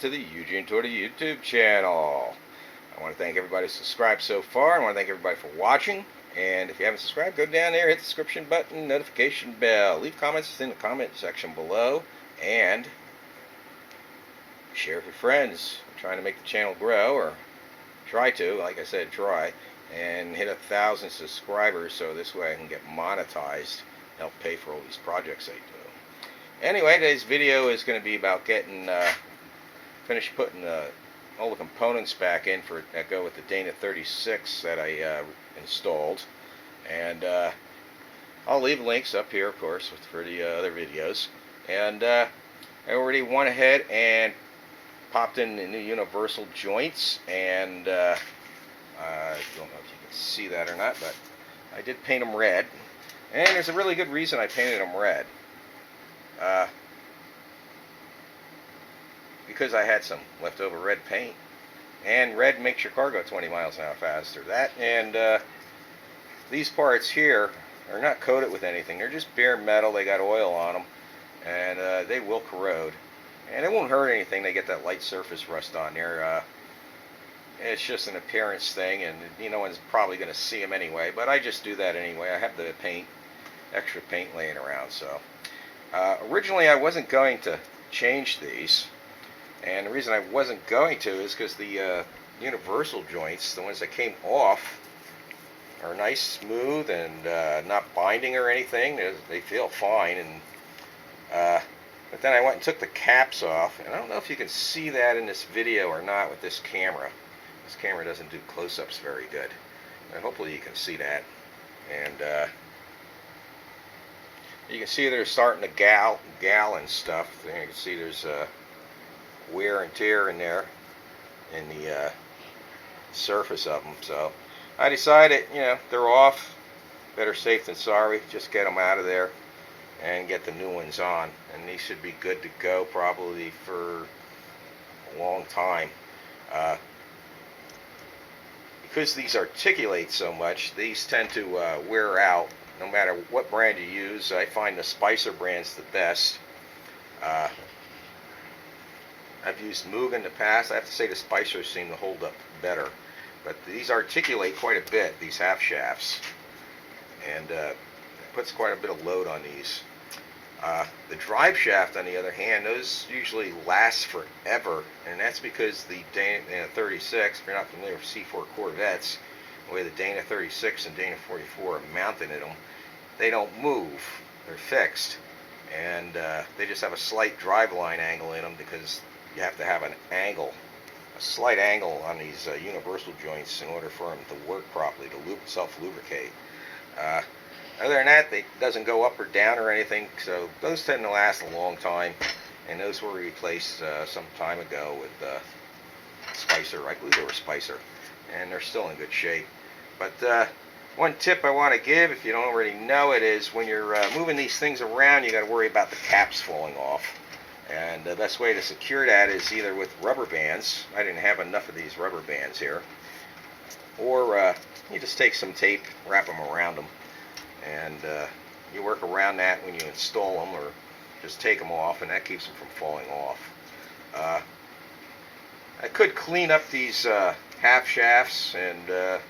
to the Eugene Torta YouTube channel. I want to thank everybody who subscribed so far. I want to thank everybody for watching. And if you haven't subscribed, go down there, hit the subscription button, notification bell. Leave comments in the comment section below. And share with your friends. I'm trying to make the channel grow, or try to, like I said, try. And hit 1,000 subscribers so this way I can get monetized and help pay for all these projects I do. Anyway, today's video is going to be about getting finished putting all the components back in for that go with the Dana 36 that I installed, and I'll leave links up here, of course, for the other videos. And I already went ahead and popped in the new universal joints, and I don't know if you can see that or not, but I did paint them red, and there's a really good reason I painted them red. Because I had some leftover red paint, and red makes your car go 20 miles an hour faster. That and these parts here are not coated with anything. They're just bare metal. They got oil on them, and they will corrode. And it won't hurt anything. They get that light surface rust on there. It's just an appearance thing, and no one's probably going to see them anyway. But I just do that anyway. I have the extra paint laying around, so. Originally I wasn't going to change these, and the reason I wasn't going to is because the universal joints, the ones that came off, are nice, smooth, and not binding or anything. They feel fine, and but then I went and took the caps off, and I don't know if you can see that in this video or not with this camera. This camera doesn't do close-ups very good, and hopefully you can see that. And you can see they're starting to gal and stuff. You can see there's wear and tear in there in the surface of them. So I decided, they're off. Better safe than sorry. Just get them out of there and get the new ones on. And these should be good to go probably for a long time. Because these articulate so much, these tend to wear out. No matter what brand you use. I find the Spicer brand's the best. I've used Moog in the past. I have to say the Spicers seem to hold up better. But these articulate quite a bit, these half shafts. And it puts quite a bit of load on these. The drive shaft, on the other hand, those usually last forever. And that's because the Dana 36, if you're not familiar with C4 Corvettes, the way the Dana 36 and Dana 44 are mounted in them, they don't move. They're fixed, and they just have a slight driveline angle in them because you have to have an angle, a slight angle on these universal joints in order for them to work properly, to self-lubricate. Other than that, it doesn't go up or down or anything, so those tend to last a long time, and those were replaced some time ago with Spicer. I believe they were Spicer, and they're still in good shape. But one tip I want to give, if you don't already know it, is when you're moving these things around, you got to worry about the caps falling off. And the best way to secure that is either with rubber bands. I didn't have enough of these rubber bands here. Or you just take some tape, wrap them around them, and you work around that when you install them, or just take them off, and that keeps them from falling off. I could clean up these half shafts, and a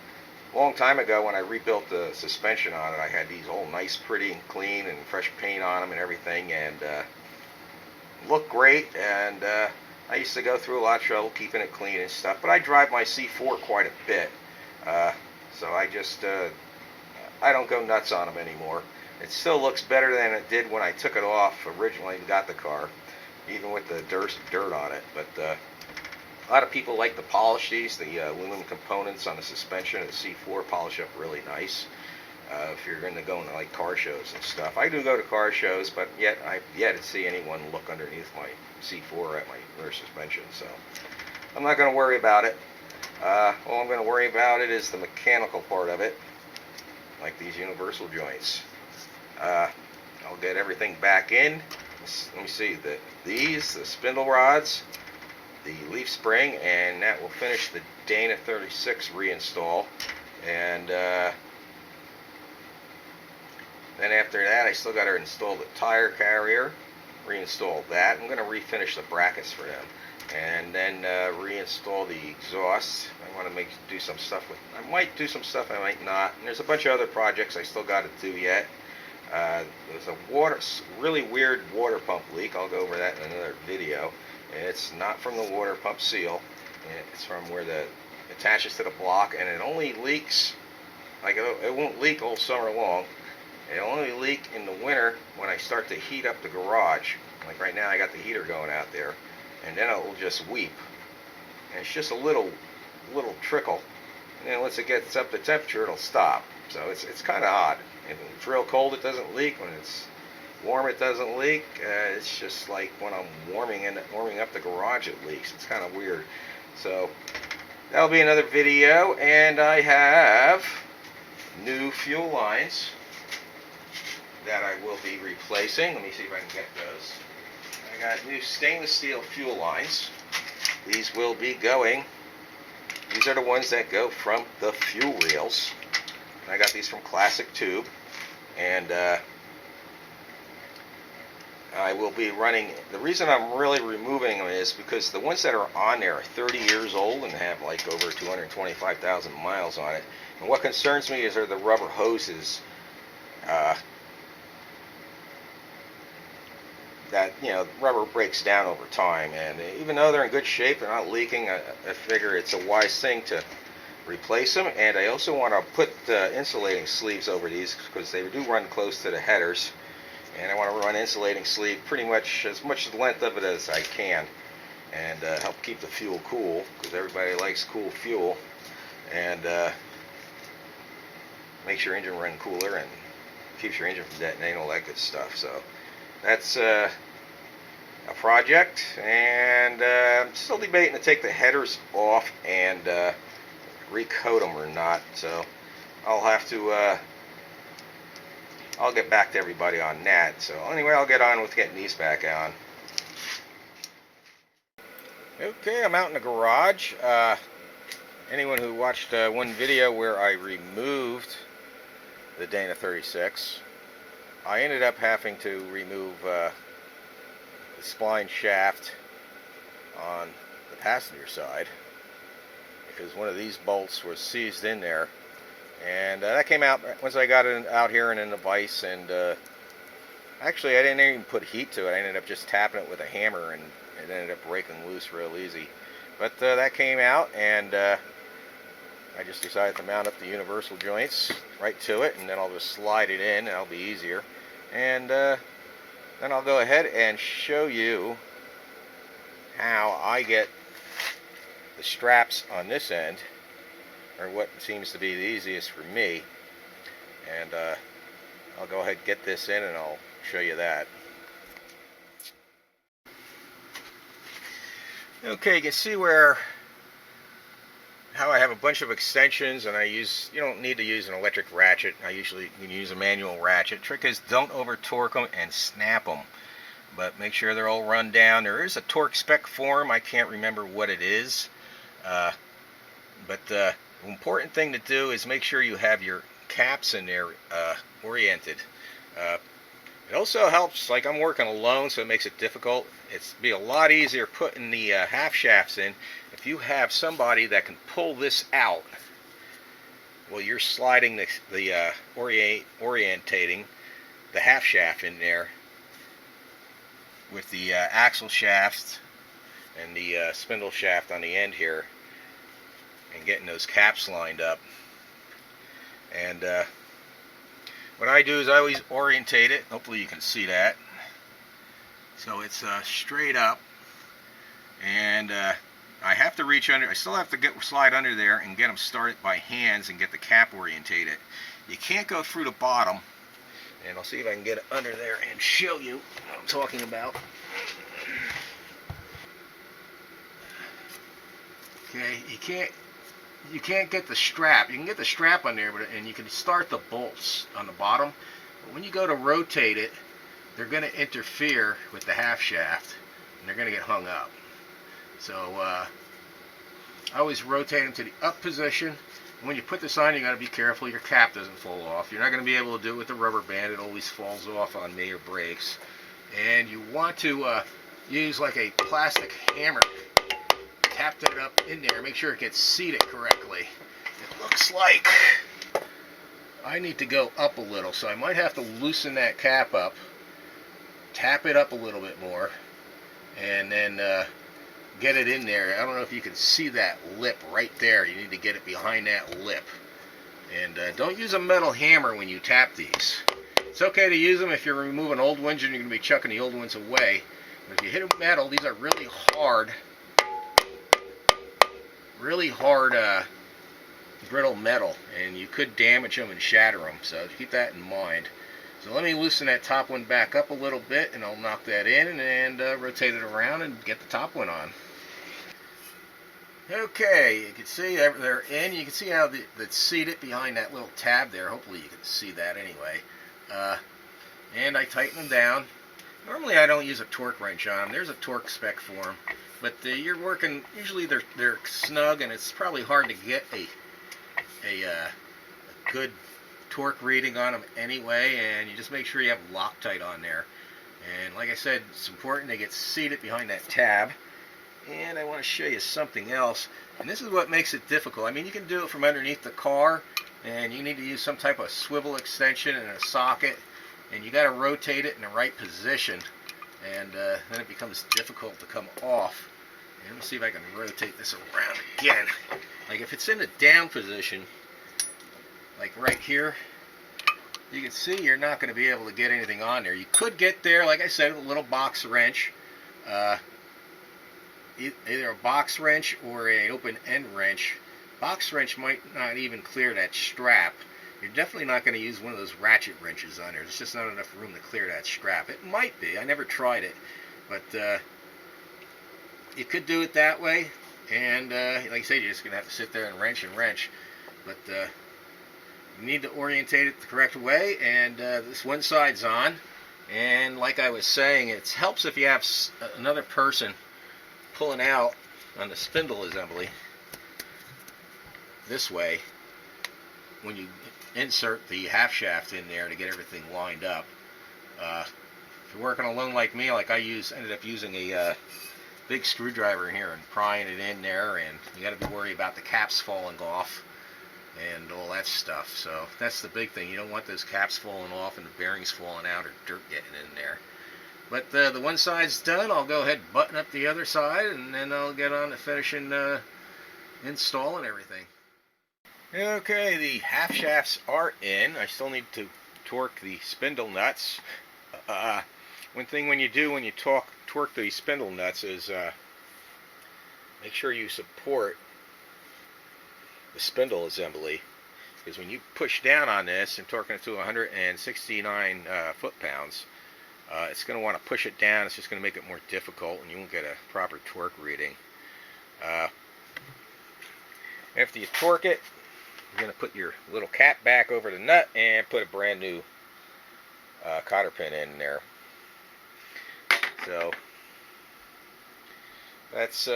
long time ago when I rebuilt the suspension on it, I had these all nice, pretty, and clean, and fresh paint on them and everything, and looked great. And I used to go through a lot of trouble keeping it clean and stuff, but I drive my C4 quite a bit, so I just I don't go nuts on them anymore. It still looks better than it did when I took it off originally and got the car, even with the dirt on it. But a lot of people like to polish these. The aluminum components on the suspension of the C4 polish up really nice. If you're going to go into like car shows and stuff. I do go to car shows, but I've yet to see anyone look underneath my C4 at my rear suspension. So I'm not going to worry about it. All I'm going to worry about it is the mechanical part of it, like these universal joints. I'll get everything back in. Let me see, the spindle rods, the leaf spring, and that will finish the Dana 36 reinstall. And then after that, I still got to install the tire carrier, reinstall that. I'm going to refinish the brackets for them. and then reinstall the exhaust. I want to do some stuff with. I might do some stuff. I might not. And there's a bunch of other projects I still got to do yet. There's a really weird water pump leak. I'll go over that in another video. And it's not from the water pump seal. It's from where it attaches to the block, and it only leaks. Like it won't leak all summer long. It'll only leak in the winter when I start to heat up the garage. Like right now, I got the heater going out there. And then it will just weep, and it's just a little trickle, and then once it gets up to temperature, it'll stop. So it's kind of odd. And when it's real cold, it doesn't leak. When it's warm, it doesn't leak. It's just like when I'm warming up the garage, it leaks. It's kind of weird. So that'll be another video. And I have new fuel lines that I will be replacing. Let me see if I can get those. I got new stainless steel fuel lines. These will be going. These are the ones that go from the fuel reels. I got these from Classic Tube, and I will be running. The reason I'm really removing them is because the ones that are on there are 30 years old and have like over 225,000 miles on it. And what concerns me are the rubber hoses. That, you know, rubber breaks down over time, and even though they're in good shape, they're not leaking. I figure it's a wise thing to replace them. And I also want to put insulating sleeves over these because they do run close to the headers, and I want to run insulating sleeve pretty much as much length of it as I can, and help keep the fuel cool, because everybody likes cool fuel, and makes your engine run cooler and keeps your engine from detonating, all that good stuff. So that's a project, and I'm still debating to take the headers off and recoat them or not. So I'll have to. I'll get back to everybody on that. So anyway, I'll get on with getting these back on. Okay, I'm out in the garage. Anyone who watched one video where I removed the Dana 36. I ended up having to remove the spline shaft on the passenger side because one of these bolts was seized in there, and that came out once I got it out here and in the vise. And actually, I didn't even put heat to it. I ended up just tapping it with a hammer, and it ended up breaking loose real easy. But that came out, and I just decided to mount up the universal joints right to it, and then I'll just slide it in, and that'll be easier. And then I'll go ahead and show you how I get the straps on this end, or what seems to be the easiest for me. And I'll go ahead and get this in, and I'll show you that. Okay, you can see how I have a bunch of extensions, and you don't need to use an electric ratchet. I usually use a manual ratchet. Trick is, don't over torque them and snap them, but make sure they're all run down. There is a torque spec form. I can't remember what it is, but the important thing to do is make sure you have your caps in there oriented. It also helps, like I'm working alone, so it makes it difficult. It's be a lot easier putting the half shafts in if you have somebody that can pull this out. Well, you're sliding the orientating the half shaft in there with the axle shaft and the spindle shaft on the end here, and getting those caps lined up. And what I do is I always orientate it. Hopefully you can see that. So it's straight up, and I have to reach under. I still have to slide under there and get them started by hands and get the cap orientated. You can't go through the bottom, and I'll see if I can get it under there and show you what I'm talking about. Okay, you can't get the strap. You can get the strap on there, and you can start the bolts on the bottom. But when you go to rotate it, they're going to interfere with the half shaft, and they're going to get hung up. So I always rotate them to the up position. And when you put this on, you got to be careful your cap doesn't fall off. You're not going to be able to do it with the rubber band. It always falls off on me or breaks. And you want to use like a plastic hammer tap that up in there, make sure it gets seated correctly. It looks like I need to go up a little, so I might have to loosen that cap up, tap it up a little bit more, and then get it in there. I don't know if you can see that lip right there. You need to get it behind that lip. And don't use a metal hammer when you tap these. It's okay to use them if you're removing old ones and you're going to be chucking the old ones away. But if you hit a metal, these are really hard brittle metal, and you could damage them and shatter them, so keep that in mind. So let me loosen that top one back up a little bit, and I'll knock that in and rotate it around and get the top one on. Okay, you can see they're in. You can see how that's seated behind that little tab there. Hopefully you can see that anyway. And I tighten them down. Normally I don't use a torque wrench on them. There's a torque spec for them. But you're working, usually they're snug, and it's probably hard to get a good torque reading on them anyway, and you just make sure you have Loctite on there. And like I said, it's important they get seated behind that tab. And I want to show you something else, and this is what makes it difficult. I mean, you can do it from underneath the car, and you need to use some type of swivel extension and a socket, and you got to rotate it in the right position, and then it becomes difficult to come off. And let me see if I can rotate this around again. Like if it's in the down position, like right here, you can see you're not going to be able to get anything on there. You could get there, like I said, with a little box wrench. Either a box wrench or an open end wrench. Box wrench might not even clear that strap. You're definitely not going to use one of those ratchet wrenches on there. There's just not enough room to clear that strap. It might be. I never tried it, but you could do it that way. And like I said, you're just going to have to sit there and wrench. But you need to orientate it the correct way. And this one side's on. And like I was saying, it helps if you have another person pulling out on the spindle assembly this way when you insert the half shaft in there to get everything lined up. If you're working alone like me, like I ended up using a big screwdriver in here and prying it in there, and you got to be worried about the caps falling off and all that stuff. So that's the big thing. You don't want those caps falling off and the bearings falling out or dirt getting in there. But the one side's done. I'll go ahead and button up the other side, and then I'll get on to finishing installing everything. Okay, the half shafts are in. I still need to torque the spindle nuts. One thing when you torque the spindle nuts is make sure you support the spindle assembly, because when you push down on this and torquing it to 169 foot-pounds, it's going to want to push it down. It's just going to make it more difficult, and you won't get a proper torque reading. After you torque it, you're going to put your little cap back over the nut and put a brand new cotter pin in there. So that's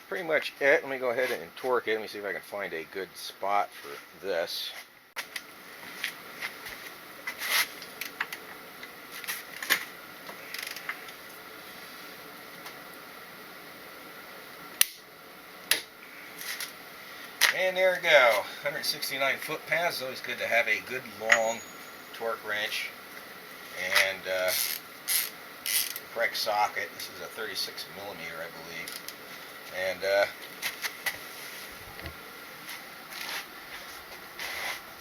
pretty much it. Let me go ahead and torque it. Let me see if I can find a good spot for this. And there we go, 169 foot-pounds. It's always good to have a good long torque wrench and the correct socket. This is a 36 millimeter, I believe. And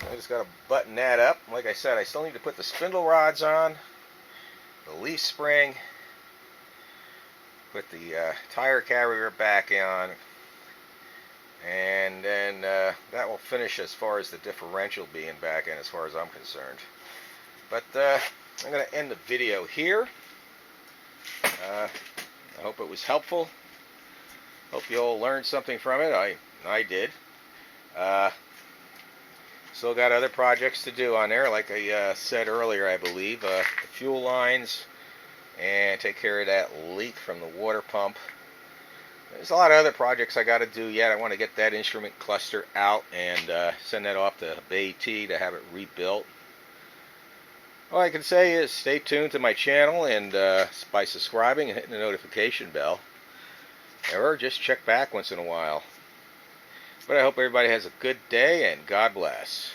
I just got to button that up. Like I said, I still need to put the spindle rods on, the leaf spring, put the tire carrier back on, and then that will finish as far as the differential being back in, as far as I'm concerned. But I'm going to end the video here. I hope it was helpful. Hope you all learned something from it. I did. Still got other projects to do on there, like I said earlier, I believe. The fuel lines, and take care of that leak from the water pump. There's a lot of other projects I got to do yet. I want to get that instrument cluster out and send that off to BAT to have it rebuilt. All I can say is stay tuned to my channel, and by subscribing and hitting the notification bell. or just check back once in a while. But I hope everybody has a good day, and God bless.